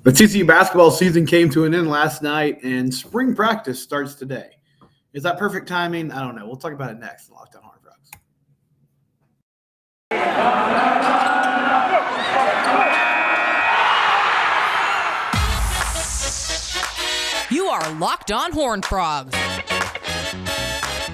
The TCU basketball season came to an end last night, and spring practice starts today. Is that perfect timing? I don't know. We'll talk about it next in Lockdown Horned Frogs. You are Locked On Horned Frogs,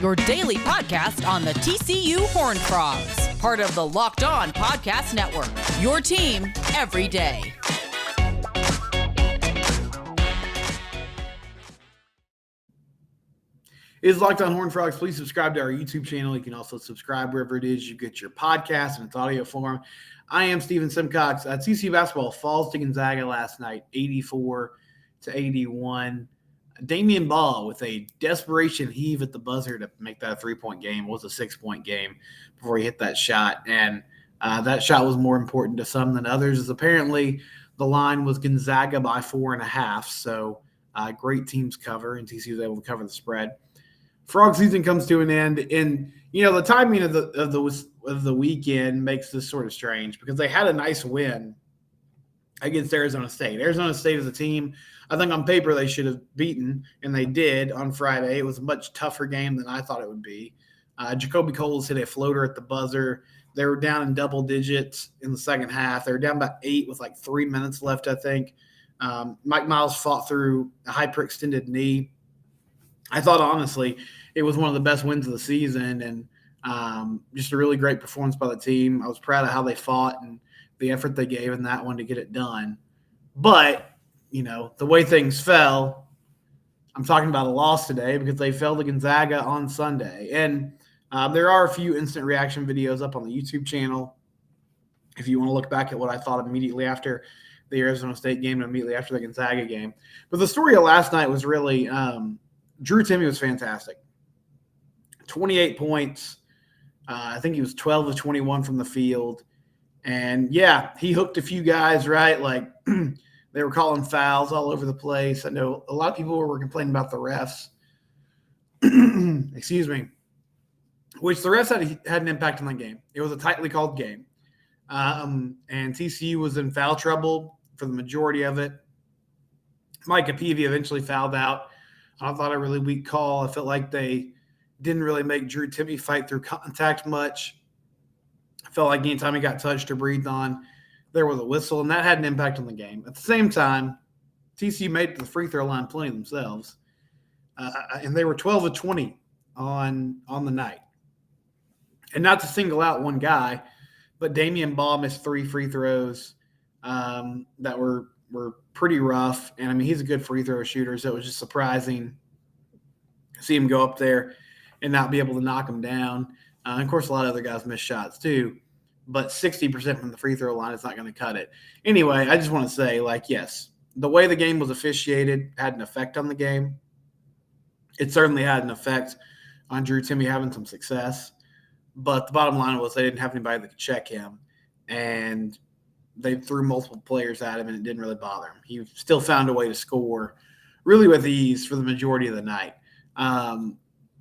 your daily podcast on the TCU Horned Frogs, part of the Locked On Podcast Network, your team every day. It is Locked On Horned Frogs. Please subscribe to our YouTube channel. You can also subscribe wherever it is you get your podcast in its audio form. I am Steven Simcox. TCU basketball falls to Gonzaga last night, 84-81. Damian Ball with a desperation heave at the buzzer to make that a three-point game. It was a 6-point game before he hit that shot. And that shot was more important to some than others, as apparently the line was Gonzaga by 4.5. So great teams cover, and TCU was able to cover the spread. Frog season comes to an end, and the timing of the weekend makes this sort of strange because they had a nice win against Arizona State. Arizona State is a team I think on paper they should have beaten, and they did on Friday. It was a much tougher game than I thought it would be. Jacoby Coles hit a floater at the buzzer. They were down in double digits in the second half. They were down by 8 with like 3 minutes left, I think. Mike Miles fought through a hyperextended knee. I thought, honestly, it was one of the best wins of the season, and just a really great performance by the team. I was proud of how they fought and the effort they gave in that one to get it done. But, the way things fell, I'm talking about a loss today because they fell to Gonzaga on Sunday. And there are a few instant reaction videos up on the YouTube channel if you want to look back at what I thought immediately after the Arizona State game and immediately after the Gonzaga game. But the story of last night was really Drew Timme was fantastic. 28 points. I think he was 12 of 21 from the field. And, yeah, he hooked a few guys, right? Like they were calling fouls all over the place. I know a lot of people were complaining about the refs. Excuse me. Which the refs had an impact on the game. It was a tightly called game. And TCU was in foul trouble for the majority of it. Mike Apivia eventually fouled out. I thought a really weak call. I felt like they didn't really make Drew Timme fight through contact much. I felt like anytime he got touched or breathed on, there was a whistle, and that had an impact on the game. At the same time, TCU made it to the free throw line plenty themselves, and they were 12 of 20 on the night. And not to single out one guy, but Damian Ball missed 3 free throws that were pretty rough. And, he's a good free throw shooter, so it was just surprising to see him go up there and not be able to knock him down. And, of course, a lot of other guys missed shots too. But 60% from the free throw line is not going to cut it. Anyway, I just want to say, yes, the way the game was officiated had an effect on the game. It certainly had an effect on Drew Timme having some success. But the bottom line was they didn't have anybody that could check him. And they threw multiple players at him, and it didn't really bother him. He still found a way to score really with ease for the majority of the night.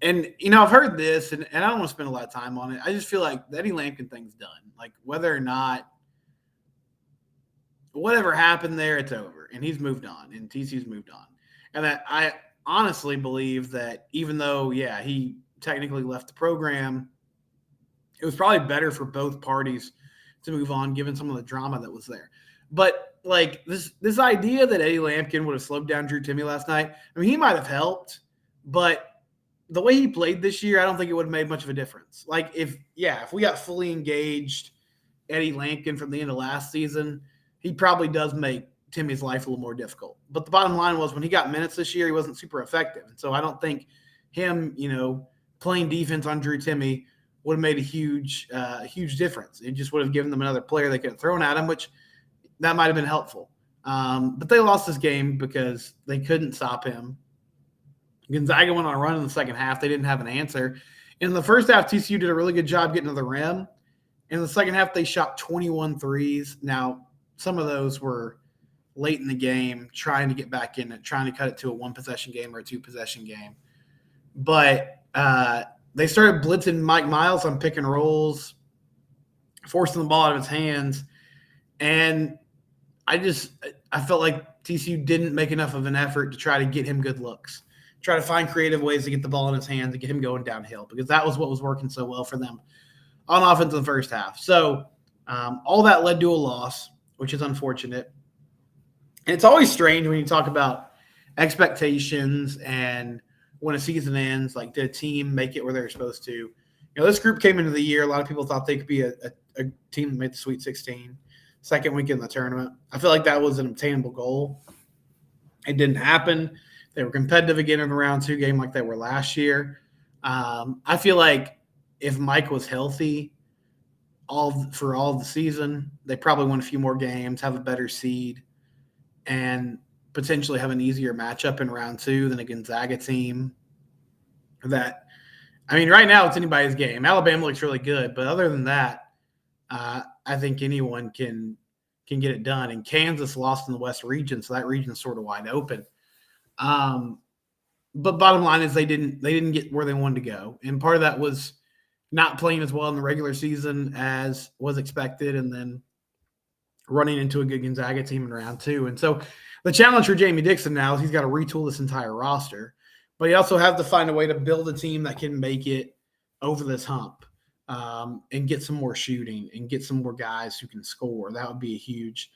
And, I've heard this, and I don't want to spend a lot of time on it. I just feel like the Eddie Lampkin thing's done. Like, whether or not whatever happened there, it's over. And he's moved on, and TCU's moved on. And that I honestly believe that even though, he technically left the program, it was probably better for both parties to move on, given some of the drama that was there. But, this idea that Eddie Lampkin would have slowed down Drew Timme last night, he might have helped, but the way he played this year, I don't think it would have made much of a difference. If we got fully engaged Eddie Lampkin from the end of last season, he probably does make Timmy's life a little more difficult. But the bottom line was when he got minutes this year, he wasn't super effective. And so I don't think him, playing defense on Drew Timme would have made a huge difference. It just would have given them another player they could have thrown at him, which that might have been helpful. But they lost this game because they couldn't stop him. Gonzaga went on a run in the second half. They didn't have an answer. In the first half, TCU did a really good job getting to the rim. In the second half, they shot 21 threes. Now, some of those were late in the game, trying to get back in it, trying to cut it to a one-possession game or a two-possession game. But they started blitzing Mike Miles on pick and rolls, forcing the ball out of his hands. And I felt like TCU didn't make enough of an effort to try to get him good looks, try to find creative ways to get the ball in his hands and get him going downhill, because that was what was working so well for them on offense in the first half. So all that led to a loss, which is unfortunate. And it's always strange when you talk about expectations and when a season ends, like, did a team make it where they're supposed to? You know, this group came into the year, a lot of people thought they could be a team that made the Sweet 16, second week in the tournament. I feel like that was an obtainable goal. It didn't happen. They were competitive again in the round 2 game like they were last year. I feel like if Mike was healthy for all of the season, they probably win a few more games, have a better seed, and potentially have an easier matchup in round 2 than a Gonzaga team that, I mean, right now it's anybody's game. Alabama looks really good, but other than that, I think anyone can get it done. And Kansas lost in the West region, so that region's sort of wide open. But bottom line is they didn't get where they wanted to go, and part of that was not playing as well in the regular season as was expected, and then running into a good Gonzaga team in round 2. And so the challenge for Jamie Dixon now is he's got to retool this entire roster, but he also has to find a way to build a team that can make it over this hump, and get some more shooting and get some more guys who can score. That would be a huge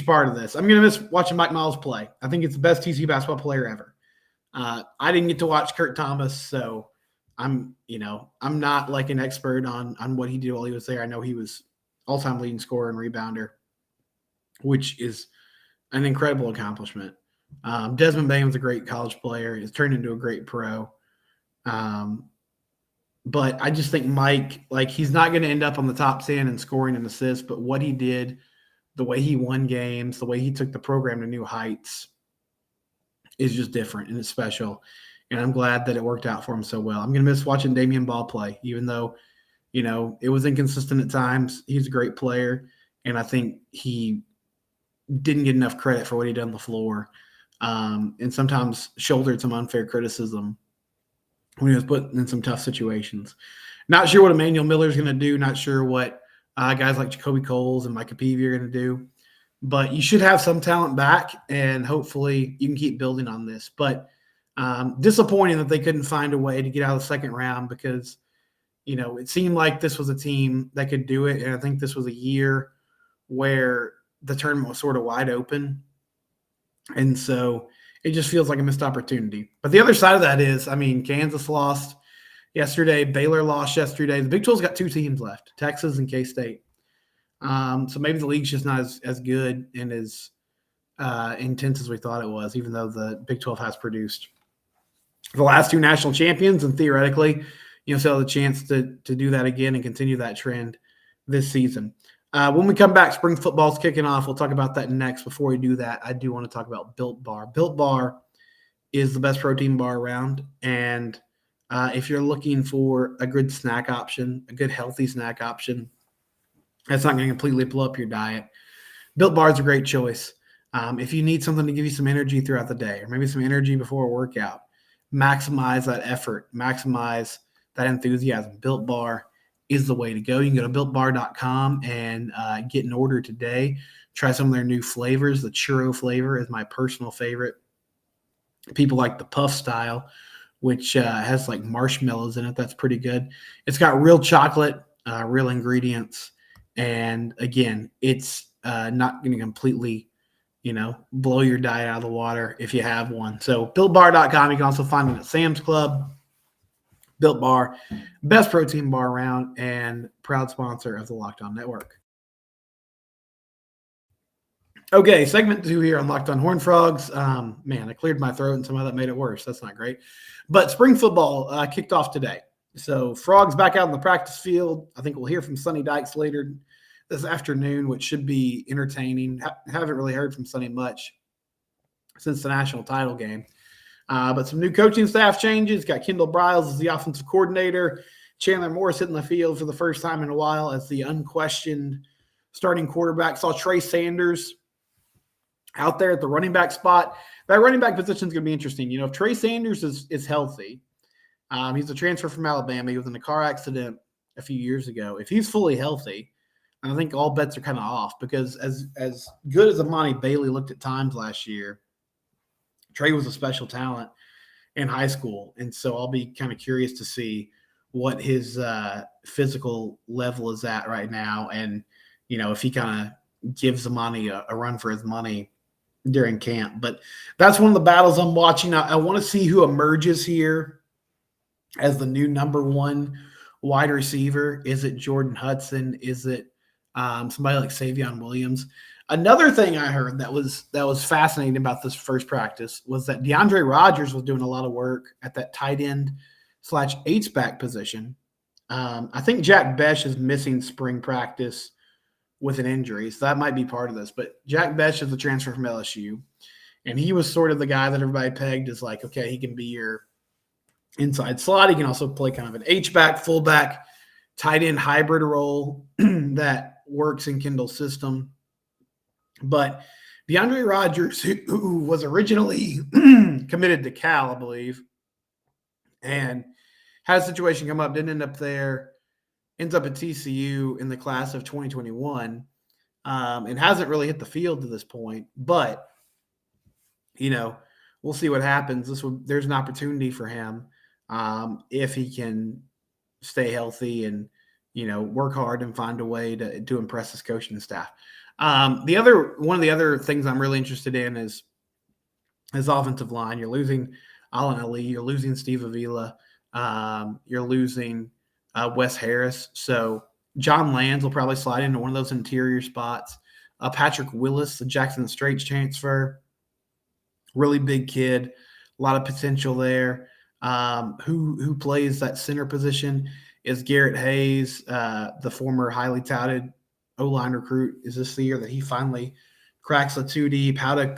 part of this. I'm going to miss watching Mike Miles play. I think it's the best TCU basketball player ever. I didn't get to watch Kurt Thomas, so I'm not like an expert on what he did while he was there. I know he was all-time leading scorer and rebounder, which is an incredible accomplishment. Desmond Bane's a great college player. He's turned into a great pro. But I just think Mike, like, he's not going to end up on the top 10 in scoring and assists, but what he did, the way he won games, the way he took the program to new heights is just different, and it's special. And I'm glad that it worked out for him so well. I'm going to miss watching Damian Ball play, even though, it was inconsistent at times. He's a great player, and I think he didn't get enough credit for what he did on the floor, and sometimes shouldered some unfair criticism when he was put in some tough situations. Not sure what Emmanuel Miller is going to do. Not sure what guys like Jacoby Coles and Micah Peavy are going to do. But you should have some talent back, and hopefully you can keep building on this. But disappointing that they couldn't find a way to get out of the second round, because, it seemed like this was a team that could do it. And I think this was a year where the tournament was sort of wide open. And so it just feels like a missed opportunity. But the other side of that is, Kansas lost yesterday. Baylor lost yesterday. The Big 12's got 2 teams left, Texas and K-State. So maybe the league's just not as good and as intense as we thought it was, even though the Big 12 has produced the last 2 national champions, and theoretically, still have the chance to do that again and continue that trend this season. When we come back, spring football's kicking off. We'll talk about that next. Before we do that, I do want to talk about Built Bar. Built Bar is the best protein bar around, and if you're looking for a good snack option, a good healthy snack option that's not going to completely blow up your diet, Built Bar is a great choice. If you need something to give you some energy throughout the day, or maybe some energy before a workout, maximize that effort, maximize that enthusiasm, Built Bar is the way to go. You can go to BuiltBar.com and get an order today. Try some of their new flavors. The churro flavor is my personal favorite. People like the puff style, which has like marshmallows in it. That's pretty good. It's got real chocolate, real ingredients. And again, it's not going to completely, blow your diet out of the water if you have one. So BuiltBar.com. You can also find it at Sam's Club. Built Bar, best protein bar around, and proud sponsor of the Locked On Network. Okay, segment 2 here on Locked On Horned Frogs. I cleared my throat, and somehow that made it worse. That's not great. But spring football kicked off today. So Frogs back out in the practice field. I think we'll hear from Sonny Dykes later this afternoon, which should be entertaining. Haven't really heard from Sonny much since the national title game. But some new coaching staff changes. Got Kendall Briles as the offensive coordinator. Chandler Morris hitting the field for the first time in a while as the unquestioned starting quarterback. Saw Trey Sanders out there at the running back spot. That running back position is going to be interesting. If Trey Sanders is healthy, he's a transfer from Alabama. He was in a car accident a few years ago. If he's fully healthy, And I think all bets are kind of off because as good as Amani Bailey looked at times last year, Trey was a special talent in high school. And so I'll be kind of curious to see what his physical level is at right now. And, if he kind of gives Amani a run for his money during camp. But that's one of the battles I'm watching. I want to see who emerges here as the new number one wide receiver. Is it Jordan Hudson? Is it somebody like Savion Williams? Another thing I heard that was fascinating about this first practice was that DeAndre Rogers was doing a lot of work at that tight end / H-back position. I think Jack Besh is missing spring practice with an injury, so that might be part of this. But Jack Besh is the transfer from LSU, and he was sort of the guy that everybody pegged as like, okay, he can be your inside slot. He can also play kind of an H-back, fullback, tight end hybrid role that works in Kendall's system. But DeAndre Rogers, who was originally committed to Cal, I believe, and had a situation come up, didn't end up there, ends up at TCU in the class of 2021, and hasn't really hit the field to this point. But, we'll see what happens. There's an opportunity for him if he can stay healthy and, work hard and find a way to impress his coaching staff. One of the other things I'm really interested in is his offensive line. You're losing Alan Ali. You're losing Steve Avila. You're losing Wes Harris. So John Lands will probably slide into one of those interior spots. Patrick Willis, the Jackson Straits transfer, really big kid, a lot of potential there. Who plays that center position is Garrett Hayes, the former highly touted O-line recruit. Is this the year that he finally cracks the 2 deep? How does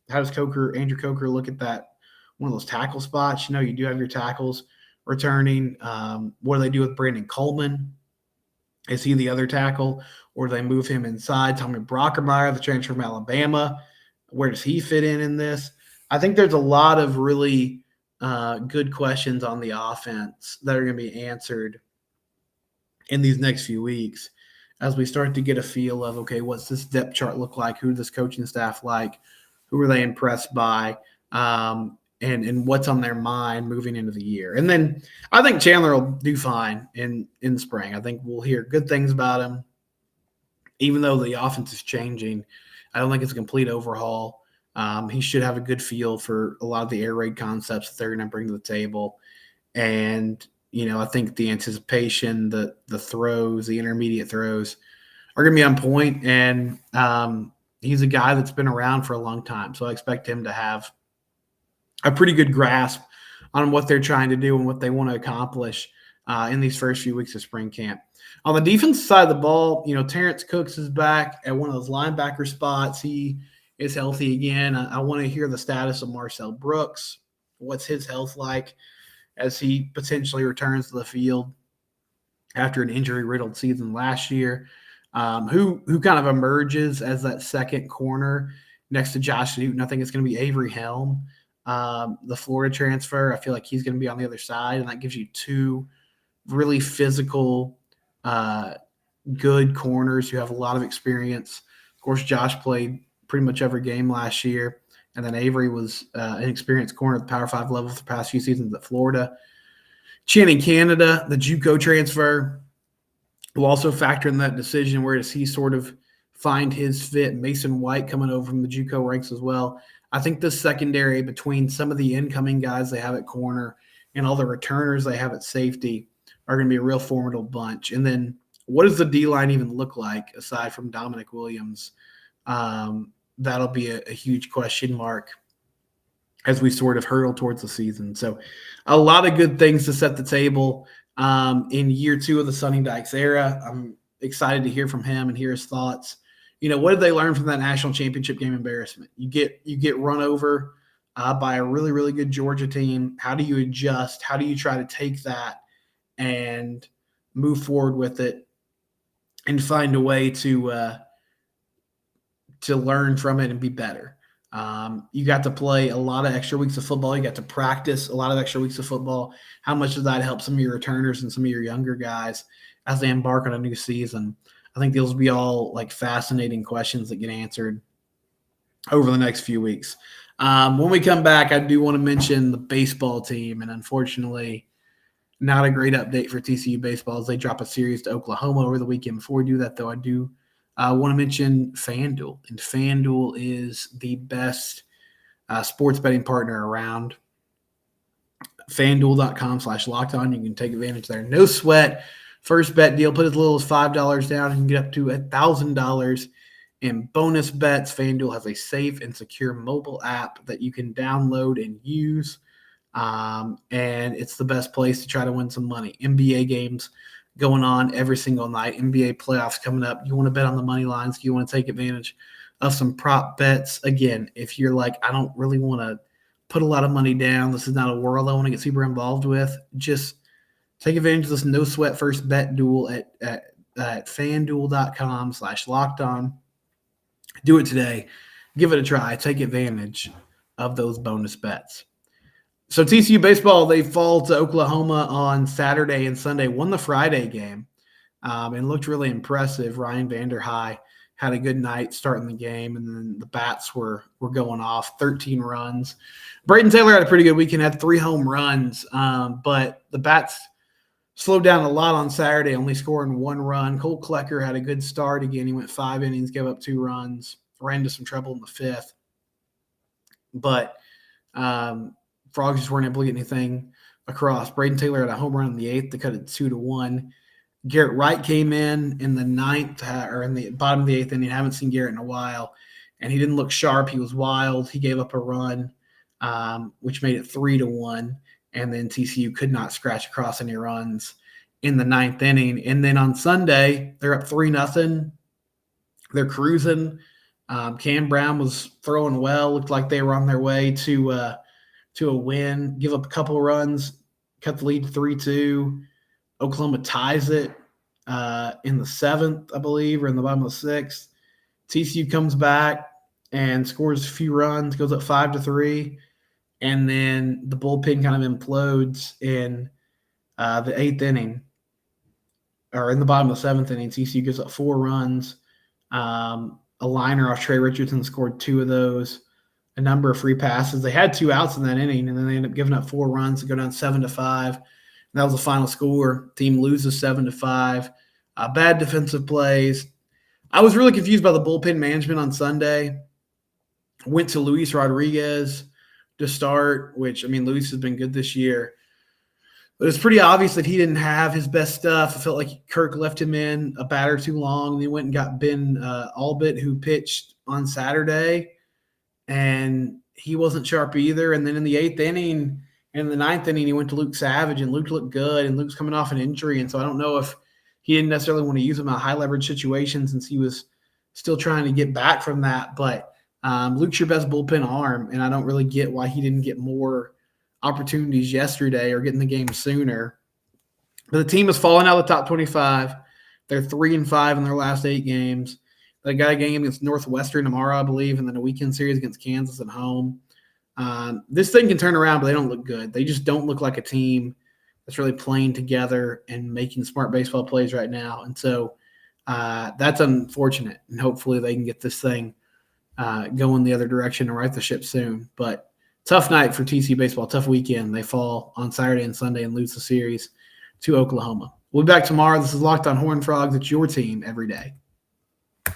Andrew Coker look at that, one of those tackle spots? You do have your tackles returning. What do they do with Brandon Coleman? Is he the other tackle, or do they move him inside? Tommy Brockermeyer, the transfer from Alabama, where does he fit in this? I think there's a lot of really good questions on the offense that are going to be answered in these next few weeks as we start to get a feel of, okay, what's this depth chart look like? Who does this coaching staff like? Who are they impressed by? And what's on their mind moving into the year. And then I think Chandler will do fine in the spring. I think we'll hear good things about him. Even though the offense is changing, I don't think it's a complete overhaul. He should have a good feel for a lot of the air raid concepts that they're going to bring to the table. And, I think the anticipation, the throws, the intermediate throws are going to be on point. And he's a guy that's been around for a long time. So I expect him to have a pretty good grasp on what they're trying to do and what they want to accomplish in these first few weeks of spring camp. On the defensive side of the ball, Terrence Cooks is back at one of those linebacker spots. He is healthy again. I want to hear the status of Marcel Brooks. What's his health like as he potentially returns to the field after an injury-riddled season last year? Who kind of emerges as that second corner next to Josh Newton? I think it's going to be Avery Helm, the Florida transfer. I feel like he's going to be on the other side, and that gives you two really physical, good corners who have a lot of experience. Of course, Josh played pretty much every game last year, and then Avery was an experienced corner at the Power 5 level for the past few seasons at Florida. Channing Canada, the JUCO transfer, will also factor in that decision. Where does he sort of find his fit? Mason White coming over from the JUCO ranks as well. I think the secondary between some of the incoming guys they have at corner and all the returners they have at safety are going to be a real formidable bunch. And then what does the D-line even look like aside from Dominic Williams? That'll be a huge question mark as we sort of hurtle towards the season. So a lot of good things to set the table in year two of the Sonny Dykes era. I'm excited to hear from him and hear his thoughts. What did they learn from that national championship game embarrassment? You get run over by a really, really good Georgia team. How do you adjust? How do you try to take that and move forward with it and find a way to learn from it and be better? You got to play a lot of extra weeks of football. You got to practice a lot of extra weeks of football. How much does that help some of your returners and some of your younger guys as they embark on a new season? I think those will be all like fascinating questions that get answered over the next few weeks. When we come back, I do want to mention the baseball team, and unfortunately, not a great update for TCU baseball as they drop a series to Oklahoma over the weekend. Before we do that, though, I do want to mention FanDuel, and FanDuel is the best sports betting partner around. FanDuel.com/lockedon. You can take advantage there. No sweat. First bet deal. Put as little as $5 down and get up to $1,000 in bonus bets. FanDuel has a safe and secure mobile app that you can download and use. And it's the best place to try to win some money. NBA games going on every single night. NBA playoffs coming up. You want to bet on the money lines. You want to take advantage of some prop bets. Again, if you're like, I don't really want to put a lot of money down, this is not a world I want to get super involved with, just take advantage of this no sweat first bet duel at FanDuel.com/lockedon. Do it today. Give it a try. Take advantage of those bonus bets. So TCU baseball, they fall to Oklahoma on Saturday and Sunday, won the Friday game, and looked really impressive. Ryan Vanderhei had a good night starting the game, and then the bats were going off, 13 runs. Brayton Taylor had a pretty good weekend, had 3 home runs, but the bats slowed down a lot on Saturday, only scoring 1 run. Cole Klecker had a good start again. He went 5 innings, gave up 2 runs, ran into some trouble in the 5th. But Frogs just weren't able to get anything across. Brayton Taylor had a home run in the 8th to cut it 2-1. Garrett Wright came in the 9th or in the bottom of the 8th inning. I haven't seen Garrett in a while, and he didn't look sharp. He was wild. He gave up a run, which made it 3-1, and then TCU could not scratch across any runs in the 9th inning. And then on Sunday, they're up 3-0. They're cruising. Cam Brown was throwing well. Looked like they were on their way to a win. Give up a couple runs, cut the lead to 3-2. Oklahoma ties it in the 7th, I believe, or in the bottom of the 6th. TCU comes back and scores a few runs, goes up 5-3, and then the bullpen kind of implodes in the 8th inning, or in the bottom of the 7th inning. TCU gives up 4 runs. A liner off Trey Richardson scored 2 of those. A number of free passes. They had 2 outs in that inning, and then they ended up giving up 4 runs to go down 7-5. That was the final score. Team loses 7-5. Bad defensive plays. I was really confused by the bullpen management on Sunday. Went to Luis Rodriguez to start, which, I mean, Luis has been good this year. But it's pretty obvious that he didn't have his best stuff. I felt like Kirk left him in a batter too long, and he went and got Ben Albert, who pitched on Saturday, and he wasn't sharp either. And then in the 8th inning, in the 9th inning, he went to Luke Savage, and Luke looked good, and Luke's coming off an injury. And so I don't know if he didn't necessarily want to use him in high leverage situations since he was still trying to get back from that. But Luke's your best bullpen arm, and I don't really get why he didn't get more opportunities yesterday or get in the game sooner. But the team has fallen out of the top 25. They're 3-5 in their last 8 games. They got a game against Northwestern tomorrow, I believe, and then a weekend series against Kansas at home. This thing can turn around, but they don't look good. They just don't look like a team that's really playing together and making smart baseball plays right now. And so that's unfortunate. And hopefully they can get this thing going the other direction and right the ship soon. But tough night for TCU baseball, tough weekend. They fall on Saturday and Sunday and lose the series to Oklahoma. We'll be back tomorrow. This is Locked on Horned Frogs. It's your team every day.